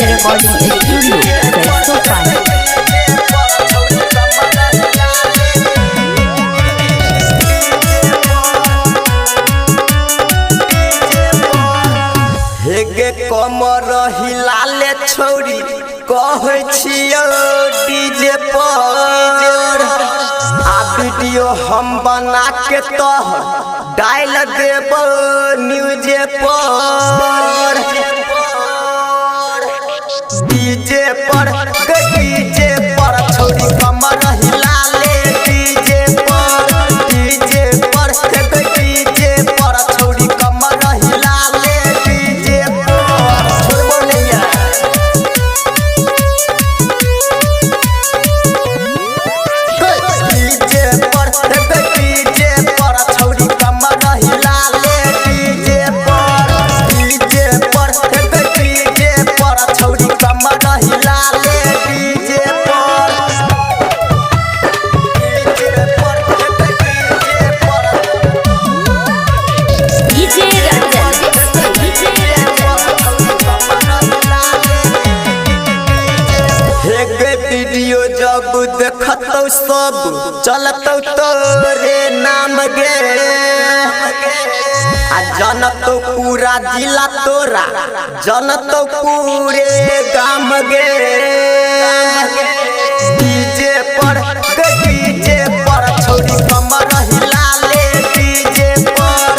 recording studio, that's so fun. हेगे कमर हिलाले छौरी कहै छियो डीजे पर आ वीडियो हम बना के तोह डाल देब न्यूज पर डीजे पर छौरी कमर हिलाले डीजे पर डीजे पर छौरी कमर हिलाले डीजे पर छोड़बो नैया डीजे पर छौरी कमर हिलाले डीजे पर छौरी कमर हिलाले डीजे पर DJ हेगे वीडियो जब देखतौ सब चलतौ तोरे नाम गे आ जनतौ पूरा जिला तोरा जनतौ पूरे गाम गे डीजे पर छौरी कमर हिलाले डीजे पर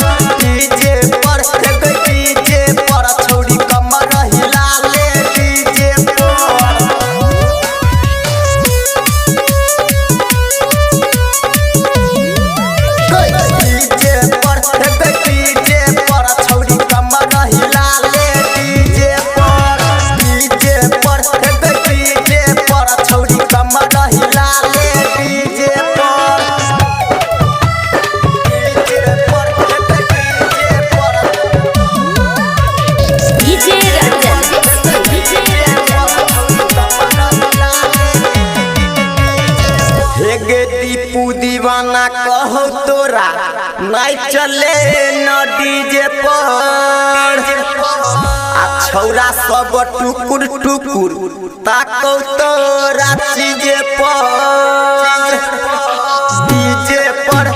छौरी कमर हिलाले डीजे पर डीजे पर छौरी कमर हिलाले डीजे पर छौरी कमर हिलाले डीजे पर हेगे दीपू दीवाना कहो तोरा नहीं चले न डीजे पर आ छौरा सब टुकुर ताकौ तोरा चीजे पर डीजे पर